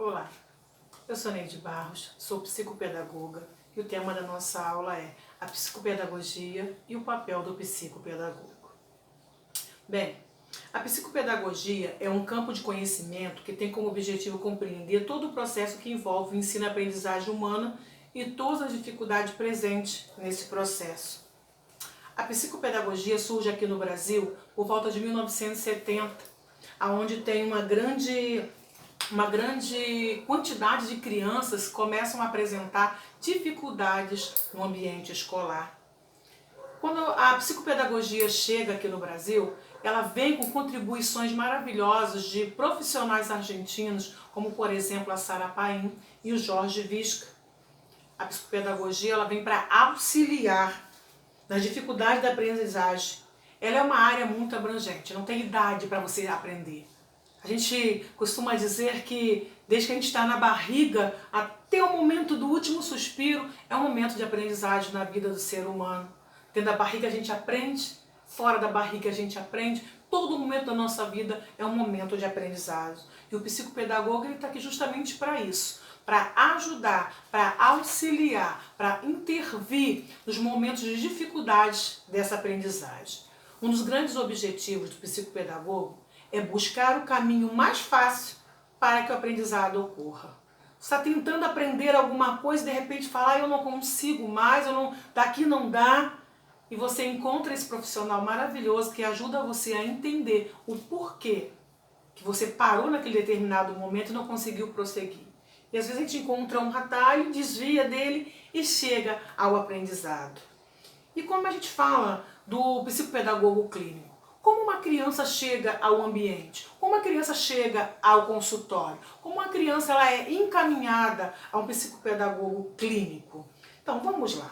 Olá, eu sou Neide Barros, sou psicopedagoga e o tema da nossa aula é a psicopedagogia e o papel do psicopedagogo. Bem, a psicopedagogia é um campo de conhecimento que tem como objetivo compreender todo o processo que envolve o ensino-aprendizagem humana e todas as dificuldades presentes nesse processo. A psicopedagogia surge aqui no Brasil por volta de 1970, onde tem uma grande quantidade de crianças que começam a apresentar dificuldades no ambiente escolar. Quando a psicopedagogia chega aqui no Brasil, ela vem com contribuições maravilhosas de profissionais argentinos, como por exemplo a Sara Paim e o Jorge Visca. A psicopedagogia ela vem para auxiliar nas dificuldades da aprendizagem. Ela é uma área muito abrangente, não tem idade para você aprender. A gente costuma dizer que desde que a gente está na barriga até o momento do último suspiro é um momento de aprendizagem na vida do ser humano. Dentro da barriga a gente aprende, fora da barriga a gente aprende, todo momento da nossa vida é um momento de aprendizagem. E o psicopedagogo está aqui justamente para isso, para ajudar, para auxiliar, para intervir nos momentos de dificuldades dessa aprendizagem. Um dos grandes objetivos do psicopedagogo é buscar o caminho mais fácil para que o aprendizado ocorra. Você está tentando aprender alguma coisa e de repente fala, eu não consigo mais, daqui não dá. E você encontra esse profissional maravilhoso que ajuda você a entender o porquê que você parou naquele determinado momento e não conseguiu prosseguir. E às vezes a gente encontra um atalho, desvia dele e chega ao aprendizado. E como a gente fala do psicopedagogo clínico? Como uma criança chega ao ambiente? Como uma criança chega ao consultório? Como uma criança ela é encaminhada a um psicopedagogo clínico? Então vamos lá.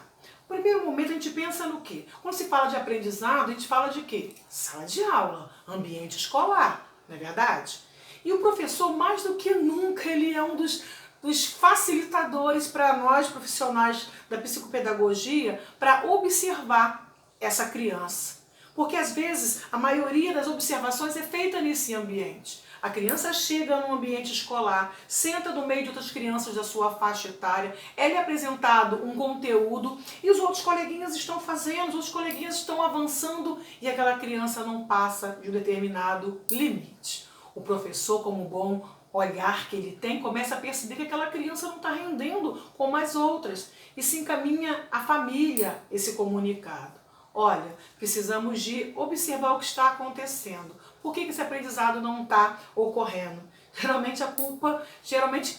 No primeiro momento a gente pensa no quê? Quando se fala de aprendizado, a gente fala de quê? Sala de aula, ambiente escolar, não é verdade? E o professor, mais do que nunca, ele é um dos facilitadores para nós, profissionais da psicopedagogia, para observar essa criança. Porque às vezes a maioria das observações é feita nesse ambiente. A criança chega no ambiente escolar, senta no meio de outras crianças da sua faixa etária, é apresentado um conteúdo e os outros coleguinhas estão fazendo, os outros coleguinhas estão avançando e aquela criança não passa de um determinado limite. O professor, como bom olhar que ele tem, começa a perceber que aquela criança não está rendendo como as outras e se encaminha à família esse comunicado. Olha, precisamos de observar o que está acontecendo. Por que esse aprendizado não está ocorrendo? Geralmente a culpa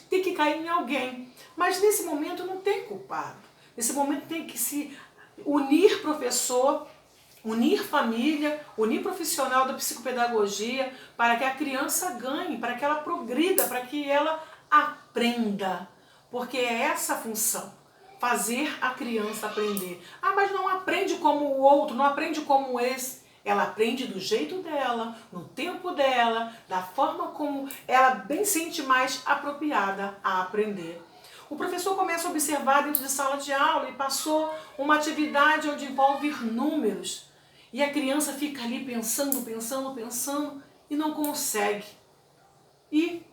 tem que cair em alguém. Mas nesse momento não tem culpado. Nesse momento tem que se unir professor, unir família, unir profissional da psicopedagogia para que a criança ganhe, para que ela progrida, para que ela aprenda. Porque é essa a função. Fazer a criança aprender. Ah, mas não aprende como o outro, não aprende como esse. Ela aprende do jeito dela, no tempo dela, da forma como ela bem sente mais apropriada a aprender. O professor começa a observar dentro de sala de aula e passou uma atividade onde envolve números. E a criança fica ali pensando e não consegue. E,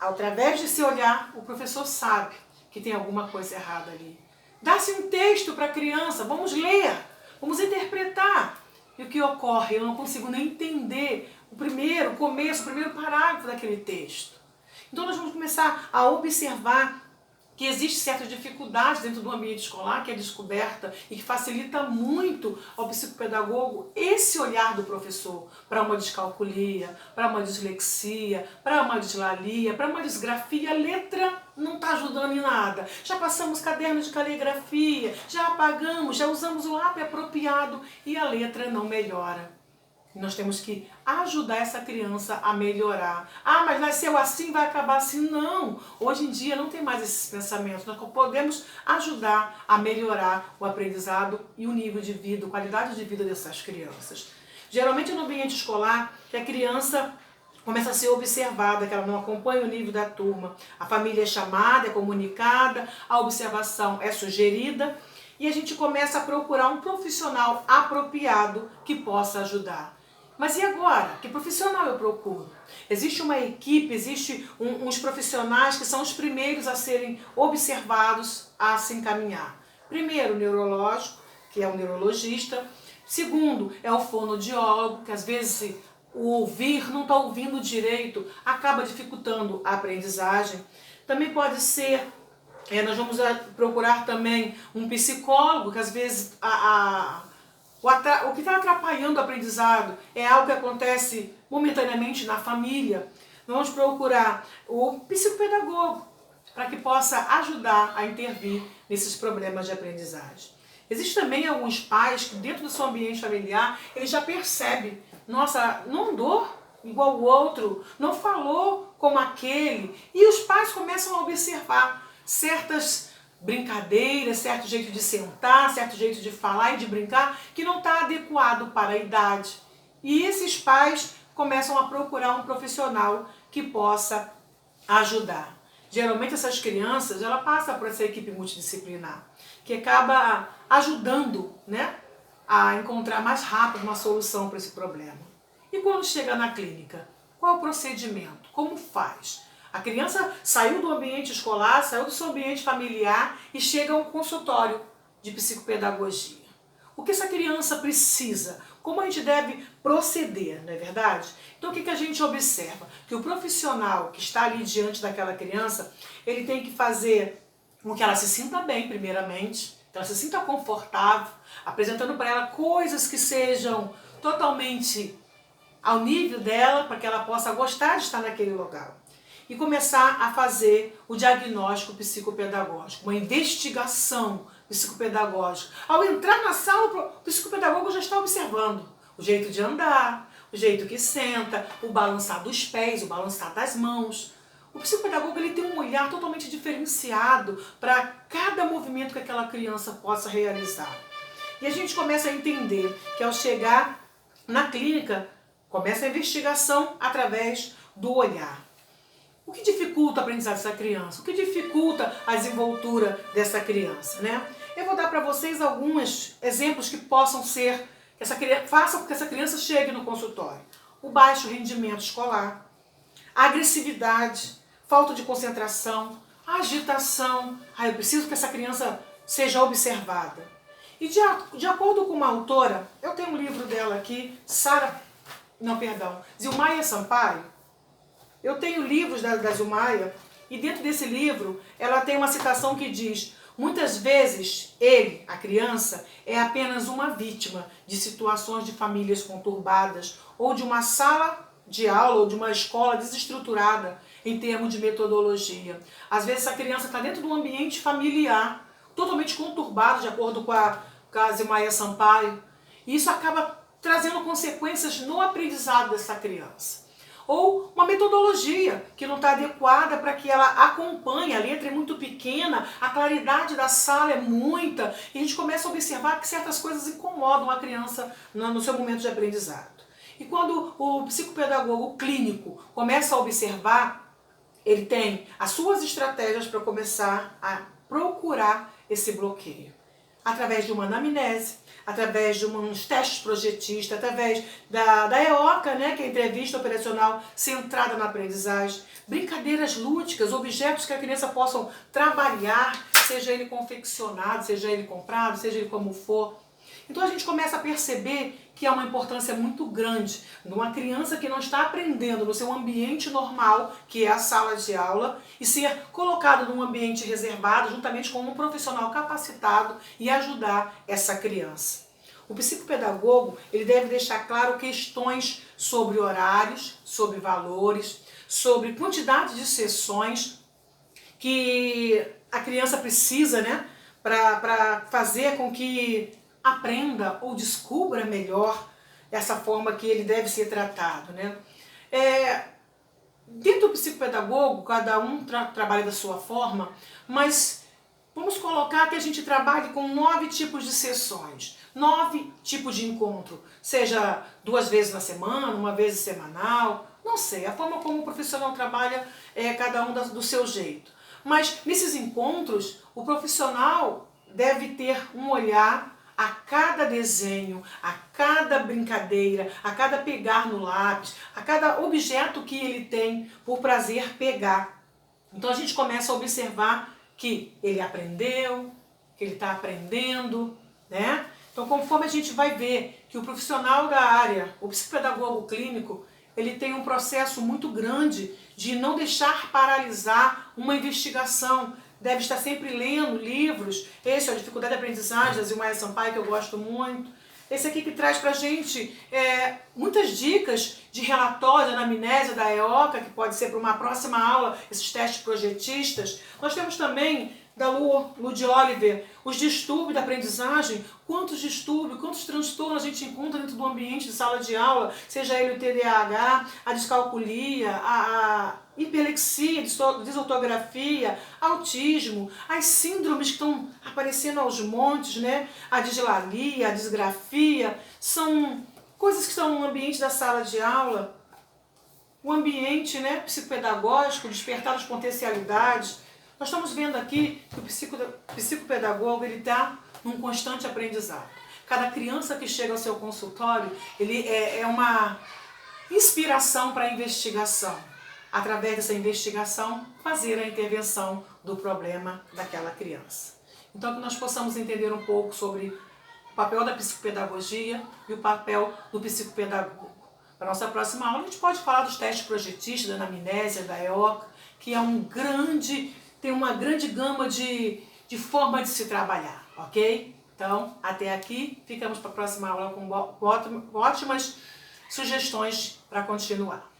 através desse olhar, o professor sabe que tem alguma coisa errada ali. Dá-se um texto para a criança, vamos ler, vamos interpretar. E o que ocorre? Eu não consigo nem entender o primeiro parágrafo daquele texto. Então nós vamos começar a observar que existe certas dificuldades dentro do ambiente escolar, que é descoberta e que facilita muito ao psicopedagogo esse olhar do professor para uma descalculia, para uma dislexia, para uma dislalia, para uma disgrafia. A letra não está ajudando em nada. Já passamos cadernos de caligrafia, já apagamos, já usamos o lápis apropriado e a letra não melhora. Nós temos que ajudar essa criança a melhorar. Ah, mas nasceu assim, vai acabar assim. Não! Hoje em dia não tem mais esses pensamentos. Nós podemos ajudar a melhorar o aprendizado e o nível de vida, a qualidade de vida dessas crianças. Geralmente no ambiente escolar, que a criança começa a ser observada, que ela não acompanha o nível da turma. A família é chamada, é comunicada, a observação é sugerida e a gente começa a procurar um profissional apropriado que possa ajudar. Mas e agora? Que profissional eu procuro? Existe uma equipe, existe uns profissionais que são os primeiros a serem observados, a se encaminhar. Primeiro, o neurológico, que é o neurologista. Segundo, é o fonoaudiólogo, que às vezes o ouvir, não está ouvindo direito, acaba dificultando a aprendizagem. Também pode ser, nós vamos procurar também um psicólogo, que às vezes o que está atrapalhando o aprendizado é algo que acontece momentaneamente na família. Vamos procurar o psicopedagogo para que possa ajudar a intervir nesses problemas de aprendizagem. Existem também alguns pais que dentro do seu ambiente familiar, ele já percebe, nossa, não andou igual o outro, não falou como aquele. E os pais começam a observar certas brincadeiras, certo jeito de sentar, certo jeito de falar e de brincar que não está adequado para a idade. E esses pais começam a procurar um profissional que possa ajudar. Geralmente essas crianças, ela passa por essa equipe multidisciplinar, que acaba ajudando, né, a encontrar mais rápido uma solução para esse problema. E quando chega na clínica, qual o procedimento? Como faz? A criança saiu do ambiente escolar, saiu do seu ambiente familiar e chega a um consultório de psicopedagogia. O que essa criança precisa? Como a gente deve proceder, não é verdade? Então o que a gente observa? Que o profissional que está ali diante daquela criança, ele tem que fazer com que ela se sinta bem, primeiramente, que ela se sinta confortável, apresentando para ela coisas que sejam totalmente ao nível dela, para que ela possa gostar de estar naquele local. E começar a fazer o diagnóstico psicopedagógico, uma investigação psicopedagógica. Ao entrar na sala, o psicopedagogo já está observando o jeito de andar, o jeito que senta, o balançar dos pés, o balançar das mãos. O psicopedagogo ele tem um olhar totalmente diferenciado para cada movimento que aquela criança possa realizar. E a gente começa a entender que ao chegar na clínica, começa a investigação através do olhar. O que dificulta a aprendizagem dessa criança? O que dificulta a desenvoltura dessa criança, né? Eu vou dar para vocês alguns exemplos que possam ser, façam com que essa criança chegue no consultório. O baixo rendimento escolar, a agressividade, falta de concentração, a agitação. Eu preciso que essa criança seja observada. E de acordo com uma autora, eu tenho um livro dela aqui, Zilmaia Sampaio. Eu tenho livros da Zilmaia e dentro desse livro ela tem uma citação que diz: muitas vezes ele, a criança, é apenas uma vítima de situações de famílias conturbadas ou de uma sala de aula ou de uma escola desestruturada em termos de metodologia. Às vezes essa criança está dentro de um ambiente familiar totalmente conturbado, de acordo com a Zilmaia Sampaio, e isso acaba trazendo consequências no aprendizado dessa criança. Ou uma metodologia que não está adequada para que ela acompanhe, a letra é muito pequena, a claridade da sala é muita, e a gente começa a observar que certas coisas incomodam a criança no seu momento de aprendizado. E quando o psicopedagogo clínico começa a observar, ele tem as suas estratégias para começar a procurar esse bloqueio. Através de uma anamnese, através de uns testes projetistas, através da EOCA, né, que é a entrevista operacional centrada na aprendizagem, brincadeiras lúdicas, objetos que a criança possa trabalhar, seja ele confeccionado, seja ele comprado, seja ele como for. Então a gente começa a perceber que há uma importância muito grande numa criança que não está aprendendo no seu ambiente normal, que é a sala de aula, e ser colocado num ambiente reservado juntamente com um profissional capacitado e ajudar essa criança. O psicopedagogo ele deve deixar claro questões sobre horários, sobre valores, sobre quantidade de sessões que a criança precisa, né, para fazer com que aprenda ou descubra melhor essa forma que ele deve ser tratado, né? Dentro do psicopedagogo, cada um trabalha da sua forma, mas vamos colocar que a gente trabalhe com 9 tipos de sessões, 9 tipos de encontro, seja 2 vezes na semana, 1 vez semanal, não sei, a forma como o profissional trabalha é cada um do seu jeito. Mas nesses encontros, o profissional deve ter um olhar a cada desenho, a cada brincadeira, a cada pegar no lápis, a cada objeto que ele tem por prazer pegar. Então a gente começa a observar que ele aprendeu, que ele está aprendendo, né? Então conforme a gente vai ver que o profissional da área, o psicopedagogo clínico, ele tem um processo muito grande de não deixar paralisar uma investigação, deve estar sempre lendo livros. Esse é a Dificuldade de Aprendizagem, da Zilmaia Sampaio, que eu gosto muito. Esse aqui que traz pra gente muitas dicas de relatório, da anamnésia, da EOCA, que pode ser para uma próxima aula, esses testes projetistas. Nós temos também, da Lu de Oliver, os distúrbios da aprendizagem. Quantos distúrbios, quantos transtornos a gente encontra dentro do ambiente de sala de aula, seja ele o TDAH, a descalculia, a hiperlexia, disortografia, autismo, as síndromes que estão aparecendo aos montes, né? A dislalia, a disgrafia, são coisas que estão no ambiente da sala de aula. O ambiente, né, psicopedagógico, despertar as potencialidades. Nós estamos vendo aqui que o psicopedagogo está num constante aprendizado. Cada criança que chega ao seu consultório, ele é uma inspiração para a investigação. Através dessa investigação, fazer a intervenção do problema daquela criança. Então, que nós possamos entender um pouco sobre o papel da psicopedagogia e o papel do psicopedagogo. Na nossa próxima aula, a gente pode falar dos testes projetistas, da anamnésia, da EOCA, que tem uma grande gama de forma de se trabalhar, ok? Então, até aqui, ficamos para a próxima aula com ótimas sugestões para continuar.